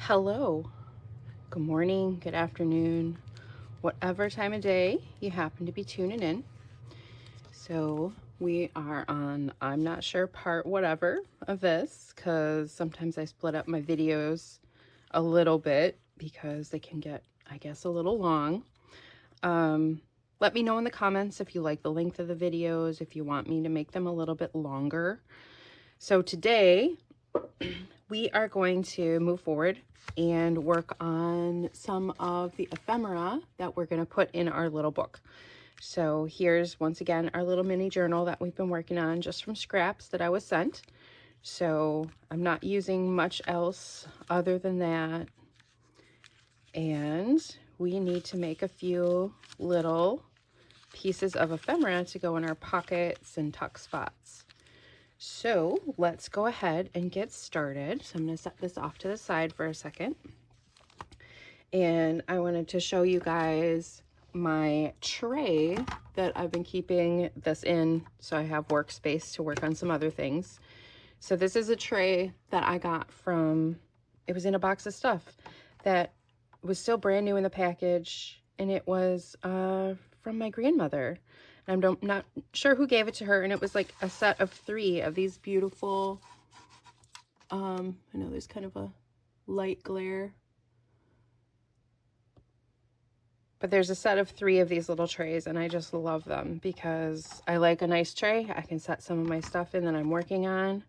Hello, good morning, good afternoon, whatever time of day you happen to be tuning in. So we are on, I'm not sure, part whatever of this, because sometimes I split up my videos a little bit because they can get, I guess, a little long. Let me know in the comments if you like the length of the videos, if you want me to make them a little bit longer. So today we are going to move forward and work on some of the ephemera that we're going to put in our little book. So here's once again our little mini journal that we've been working on just from scraps that I was sent. So I'm not using much else other than that. And we need to make a few little pieces of ephemera to go in our pockets and tuck spots. So let's go ahead and get started. So I'm going to set this off to the side for a second. And I wanted to show you guys my tray that I've been keeping this in so I have workspace to work on some other things. So this is a tray that I got from, it was in a box of stuff that was still brand new in the package, and it was from my grandmother. I'm not sure who gave it to her, and it was like a set of 3 of these beautiful, I know there's kind of a light glare, but there's a set of 3 of these little trays, and I just love them because I like a nice tray. I can set some of my stuff in that I'm working on,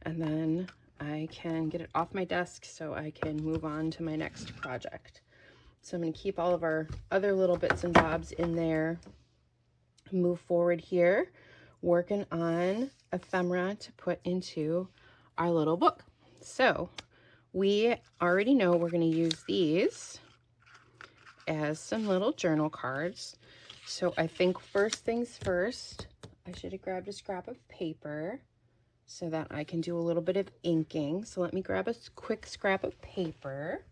and then I can get it off my desk so I can move on to my next project. So I'm going to keep all of our other little bits and bobs in there. Move forward here, working on ephemera to put into our little book. So we already know we're going to use these as some little journal cards. So I think first things first, I should have grabbed a scrap of paper so that I can do a little bit of inking. So let me grab a quick scrap of paper.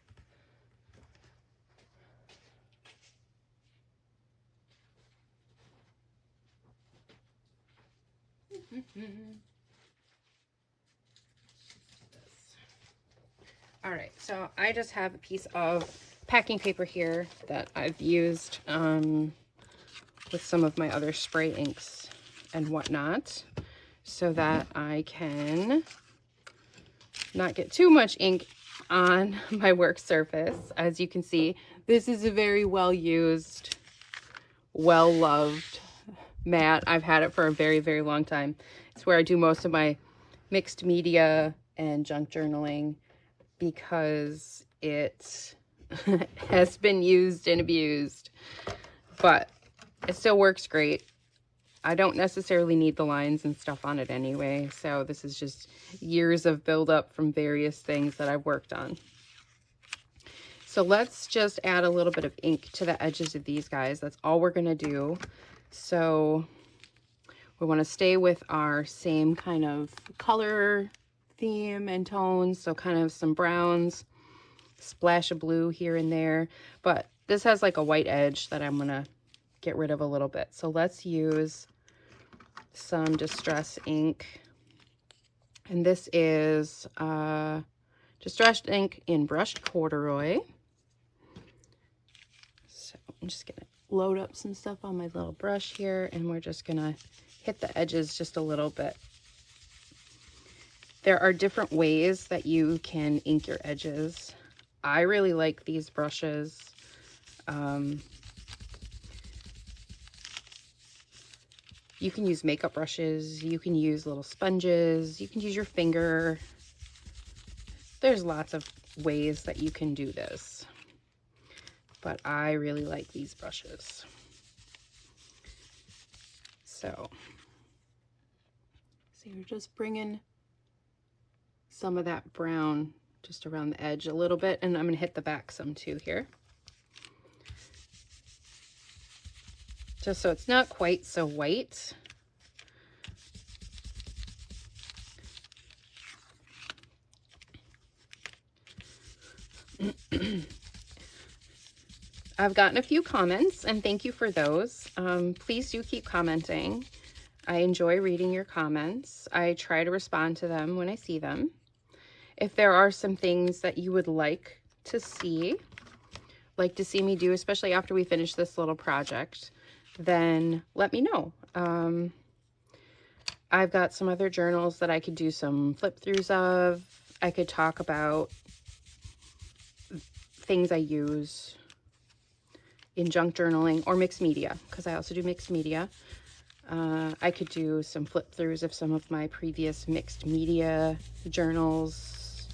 All right, so I just have a piece of packing paper here that I've used with some of my other spray inks and whatnot, so that I can not get too much ink on my work surface. As you can see, this is a very well-used, well-loved mat. I've had it for a very, very long time. It's where I do most of my mixed media and junk journaling because it has been used and abused, but it still works great. I don't necessarily need the lines and stuff on it anyway, so this is just years of buildup from various things that I've worked on. So let's just add a little bit of ink to the edges of these guys. That's all we're going to do. So we want to stay with our same kind of color theme and tones, so kind of some browns, splash of blue here and there, but this has like a white edge that I'm going to get rid of a little bit. So let's use some distress ink, and this is distressed ink in brushed corduroy. So I'm just gonna load up some stuff on my little brush here, and we're just gonna hit the edges just a little bit. There are different ways that you can ink your edges. I really like these brushes. You can use makeup brushes, you can use little sponges, you can use your finger. There's lots of ways that you can do this, but I really like these brushes. So you're just bringing some of that brown just around the edge a little bit, and I'm going to hit the back some too here, just so it's not quite so white. I've gotten a few comments, and thank you for those. Please do keep commenting. I enjoy reading your comments. I try to respond to them when I see them. If there are some things that you would like to see me do, especially after we finish this little project, then let me know. I've got some other journals that I could do some flip throughs of. I could talk about things I use in junk journaling or mixed media, because I also do mixed media. I could do some flip throughs of some of my previous mixed media journals,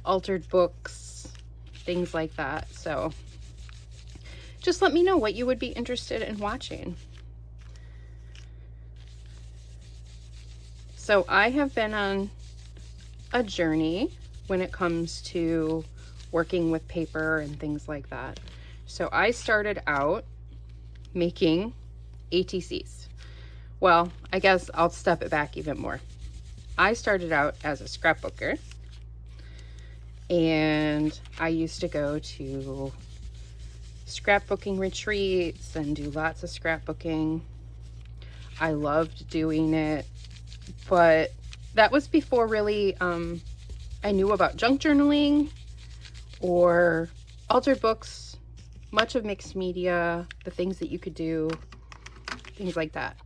altered books, things like that. So just let me know what you would be interested in watching. So I have been on a journey when it comes to working with paper and things like that. So I started out making ATCs. Well, I guess I'll step it back even more. I started out as a scrapbooker, and I used to go to scrapbooking retreats and do lots of scrapbooking. I loved doing it, but that was before really I knew about junk journaling or altered books, much of mixed media, the things that you could do, things like that.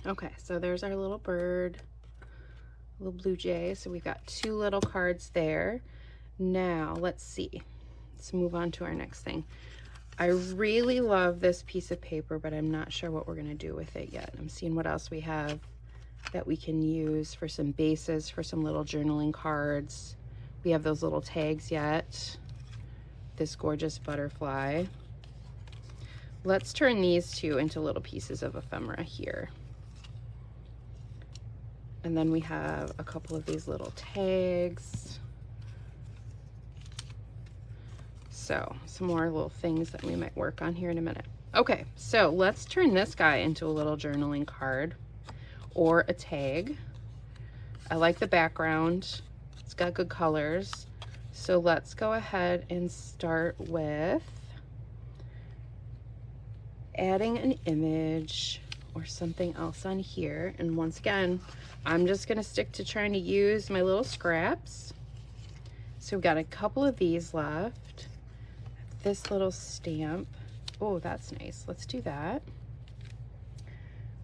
Okay, so there's our little bird, little blue jay. So we've got 2 little cards there. Now let's see. Let's move on to our next thing. I really love this piece of paper, but I'm not sure what we're going to do with it yet. I'm seeing what else we have that we can use for some bases for some little journaling cards. We have those little tags yet. This gorgeous butterfly. Let's turn these 2 into little pieces of ephemera here. And then we have a couple of these little tags. So some more little things that we might work on here in a minute. Okay, so let's turn this guy into a little journaling card or a tag. I like the background. It's got good colors. So let's go ahead and start with adding an image or something else on here. And once again, I'm just gonna stick to trying to use my little scraps. So we've got a couple of these left. This little stamp. Oh, that's nice. Let's do that.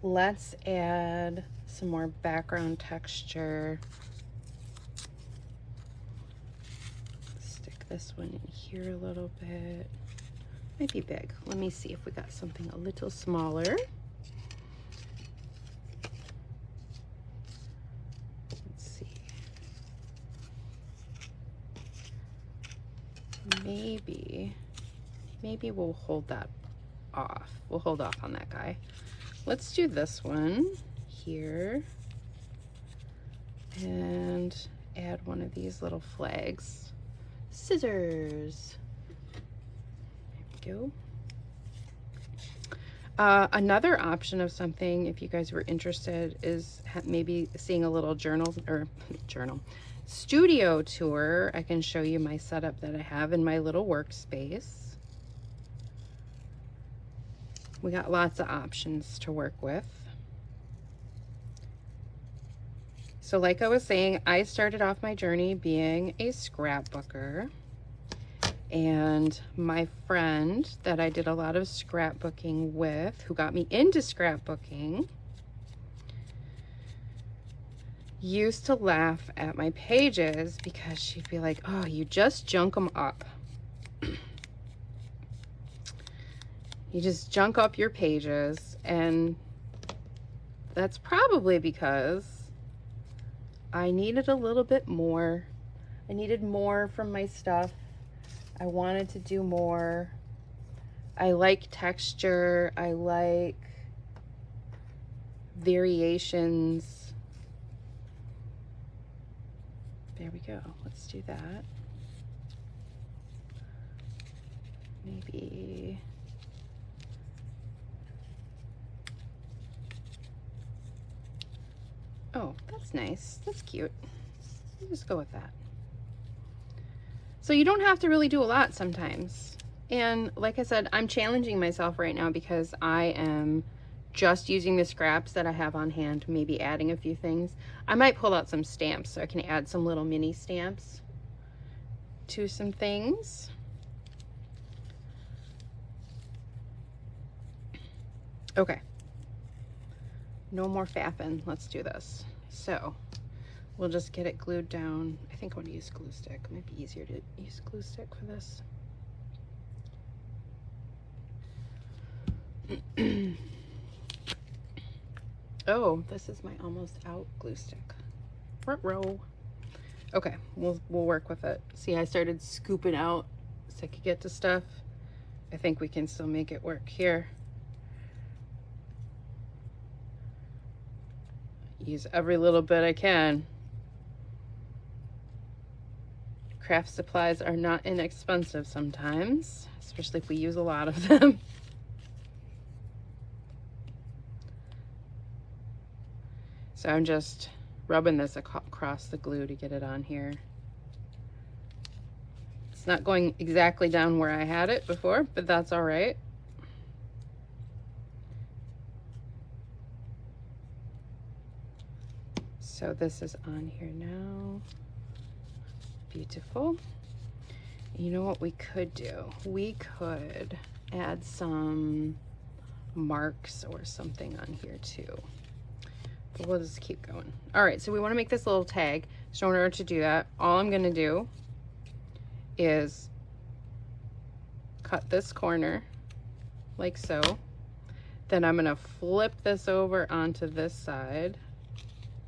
Let's add some more background texture. Stick this one in here a little bit. Might be big. Let me see if we got something a little smaller. Let's see. Maybe we'll hold that off. We'll hold off on that guy. Let's do this one here and add one of these little flags. Scissors. There we go. Another option of something, if you guys were interested, is maybe seeing a little studio tour. I can show you my setup that I have in my little workspace. We got lots of options to work with. So like I was saying, I started off my journey being a scrapbooker, and my friend that I did a lot of scrapbooking with, who got me into scrapbooking, used to laugh at my pages because she'd be like, oh, you just junk them up. You just junk up your pages, and that's probably because I needed a little bit more. I needed more from my stuff. I wanted to do more. I like texture. I like variations. There we go. Let's do that. Maybe... Oh, that's nice. That's cute. We'll just go with that. So you don't have to really do a lot sometimes. And like I said, I'm challenging myself right now because I am just using the scraps that I have on hand, maybe adding a few things. I might pull out some stamps so I can add some little mini stamps to some things. Okay, no more faffing, let's do this. So we'll just get it glued down. I think I'm gonna use glue stick. It might be easier to use glue stick for this. Oh, this is my almost out glue stick. Front row. Okay, we'll work with it. See, I started scooping out so I could get to stuff. I think we can still make it work here. Use every little bit I can. Craft supplies are not inexpensive sometimes, especially if we use a lot of them. So I'm just rubbing this across the glue to get it on here. It's not going exactly down where I had it before, but that's all right. So this is on here now. Beautiful. You know what we could do? We could add some marks or something on here too. But we'll just keep going. All right, so we want to make this little tag. So in order to do that, all I'm going to do is cut this corner like so. Then I'm going to flip this over onto this side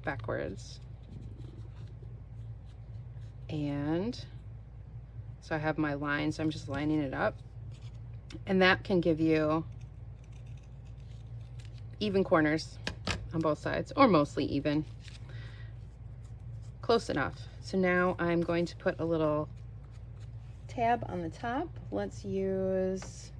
backwards. And so I have my line, so I'm just lining it up. And that can give you even corners on both sides, or mostly even. Close enough. So now I'm going to put a little tab on the top. Let's use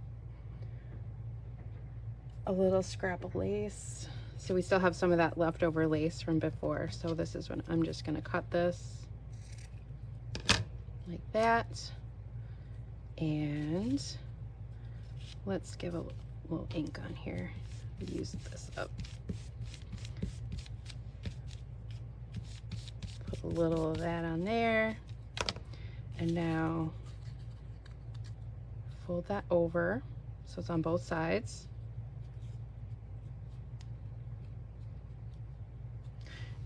a little scrap of lace. So we still have some of that leftover lace from before. So this is when I'm just gonna cut this like that. And let's give a little ink on here. Use this up. Put a little of that on there. And now fold that over so it's on both sides.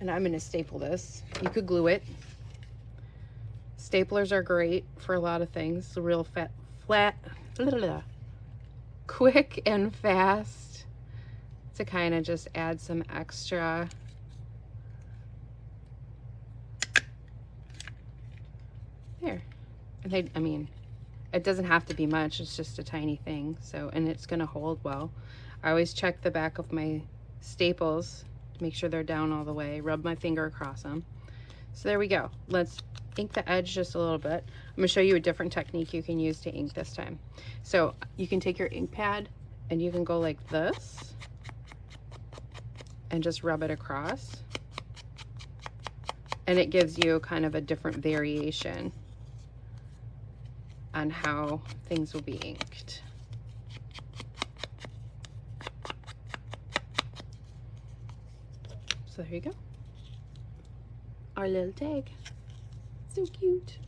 And I'm gonna staple this. You could glue it. Staplers are great for a lot of things. Real flat, quick and fast to kind of just add some extra there. And I mean, it doesn't have to be much. It's just a tiny thing. So, and it's gonna hold well. I always check the back of my staples to make sure they're down all the way. Rub my finger across them. So there we go. Let's ink the edge just a little bit. I'm gonna show you a different technique you can use to ink this time. So you can take your ink pad and you can go like this and just rub it across. And it gives you kind of a different variation on how things will be inked. So there you go. Our little tag. So cute.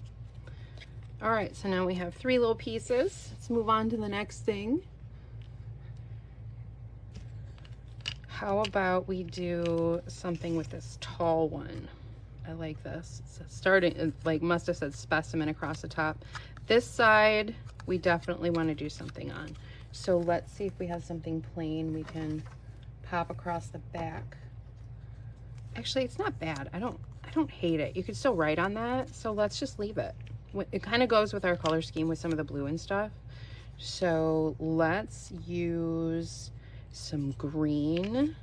All right, so now we have 3 little pieces. Let's move on to the next thing. How about we do something with this tall one? I like this. It's starting, like must have said specimen across the top. This side, we definitely want to do something on. So let's see if we have something plain we can pop across the back. Actually, it's not bad. I don't hate it. You could still write on that. So let's just leave it. It kind of goes with our color scheme with some of the blue and stuff. So let's use some green.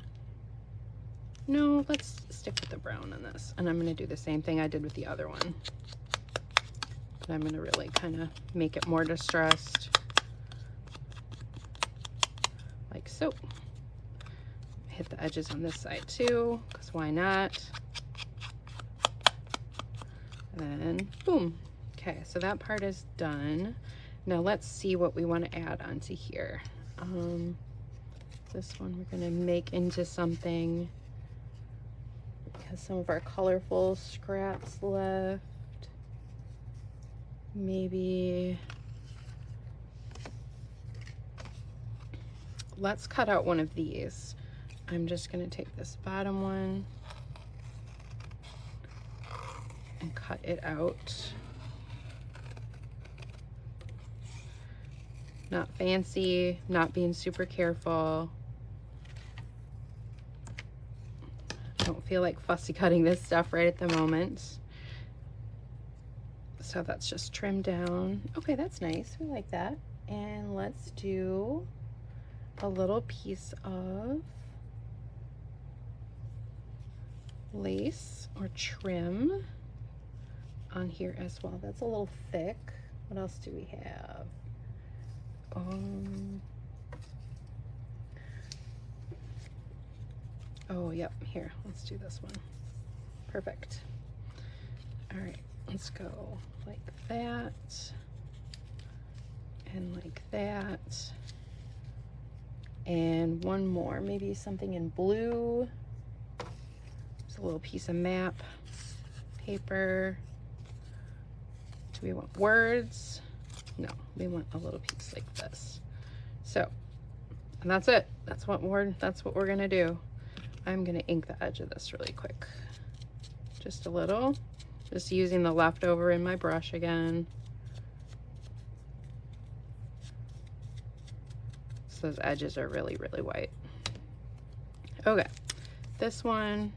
No, let's stick with the brown on this. And I'm going to do the same thing I did with the other one. But I'm going to really kind of make it more distressed. Like so. Hit the edges on this side too, because why not? And then boom. Okay, so that part is done. Now let's see what we want to add onto here. This one we're gonna make into something. Has some of our colorful scraps left. Maybe let's cut out one of these. I'm just gonna take this bottom one and cut it out. Not fancy, not being super careful. Don't feel like fussy cutting this stuff right at the moment. So that's just trimmed down. Okay, that's nice. We like that. And let's do a little piece of lace or trim on here as well. That's a little thick. What else do we have? Oh, yep, here, let's do this one. Perfect. All right, let's go like that and like that. And one more, maybe something in blue. Just a little piece of map paper. Do we want words? No, we want a little piece like this. So, and that's it. That's what we're gonna do. I'm gonna ink the edge of this really quick. Just a little. Just using the leftover in my brush again. So those edges are really, really white. Okay, this one,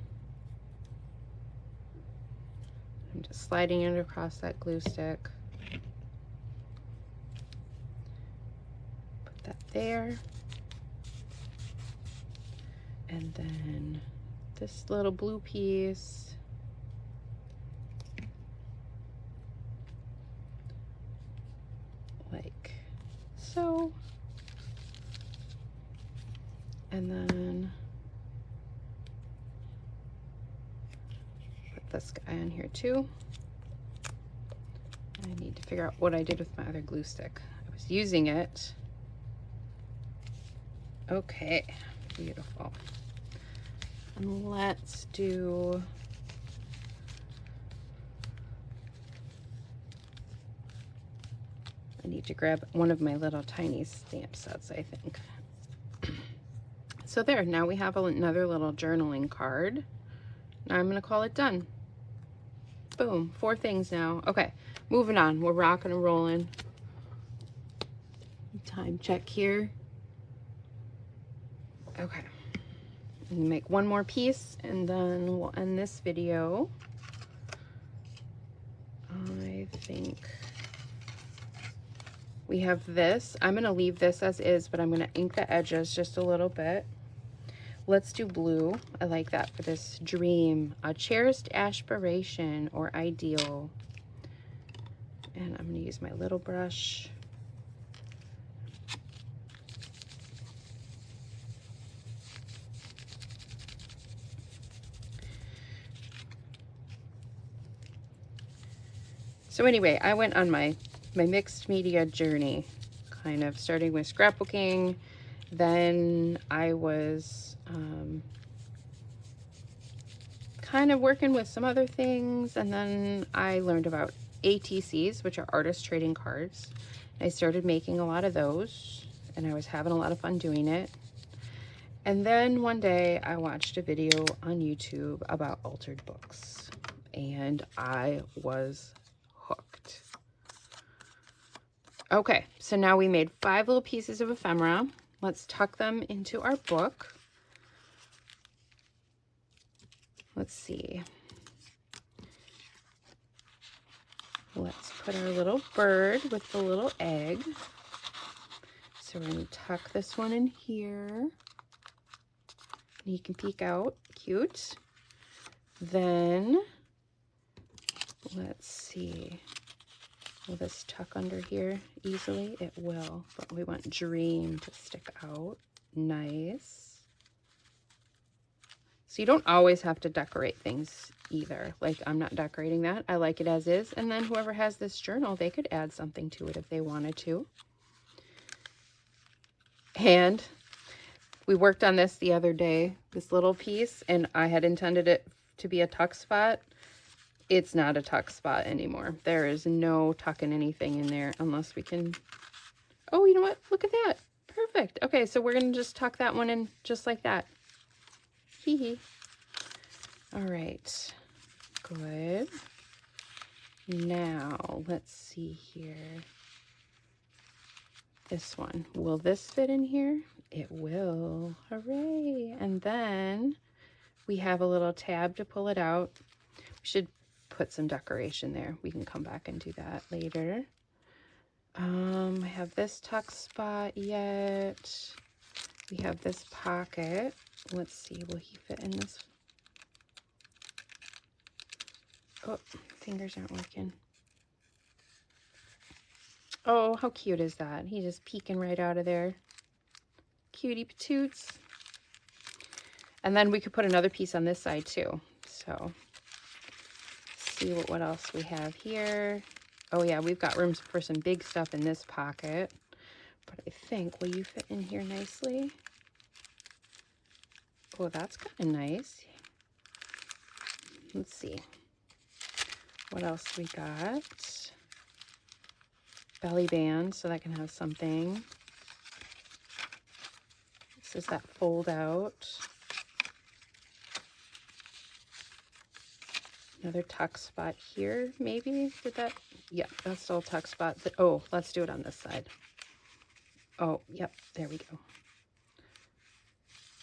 I'm just sliding it across that glue stick. Put that there. And then this little blue piece. Like so. And then put this guy on here too. I need to figure out what I did with my other glue stick. I was using it. Okay, beautiful. And let's do I need to grab one of my little tiny stamp sets, I think. So there, now we have another little journaling card. Now I'm gonna call it done. Boom, 4 things now. Okay, moving on, we're rocking and rolling. Time check here. Okay, make one more piece and then we'll end this video. I think we have this. I'm gonna leave this as is, but I'm gonna ink the edges just a little bit. Let's do blue. I like that for this dream, a cherished aspiration or ideal. And I'm gonna use my little brush. So anyway, I went on my mixed media journey, kind of starting with scrapbooking. Then I was kind of working with some other things, and then I learned about ATCs, which are artist trading cards. I started making a lot of those, and I was having a lot of fun doing it. And then one day I watched a video on YouTube about altered books, and I was hooked. Okay, so now we made 5 little pieces of ephemera. Let's tuck them into our book. Let's see. Let's put our little bird with the little egg. So we're going to tuck this one in here. You can peek out. Cute. Then, let's see. Will this tuck under here easily? It will, but we want dream to stick out. Nice. So you don't always have to decorate things either. Like, I'm not decorating that. I like it as is. And then whoever has this journal, they could add something to it if they wanted to. And We worked on this the other day, this little piece, and I had intended it to be a tuck spot. It's not a tuck spot anymore. There is no tucking anything in there unless we can... Oh, you know what? Look at that. Perfect. Okay, so we're going to just tuck that one in just like that. Hee hee. All right. Good. Now, let's see here. This one. Will this fit in here? It will. Hooray. And then we have a little tab to pull it out. We should put some decoration there. We can come back and do that later. I have this tuck spot yet. We have this pocket. Let's see, will he fit in this? Oh, fingers aren't working. Oh, how cute is that? He's just peeking right out of there. Cutie patoots. And then we could put another piece on this side too. So, see what else we have here. Oh yeah, we've got room for some big stuff in this pocket. But I think, will you fit in here nicely? Oh, that's kind of nice. Let's see. What else we got? Belly band, so that can have something. This is that fold out. Another tuck spot here, maybe? Did that? Yeah, that's still a tuck spot. Oh, let's do it on this side. Oh, yep, there we go.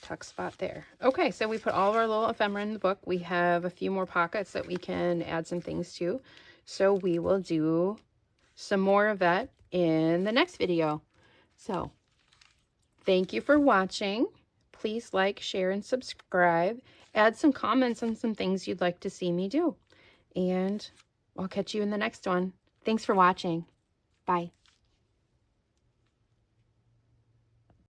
Tuck spot there. Okay, so we put all of our little ephemera in the book. We have a few more pockets that we can add some things to. So we will do some more of that in the next video. So thank you for watching. Please like, share, and subscribe. Add some comments on some things you'd like to see me do. And I'll catch you in the next one. Thanks for watching. Bye.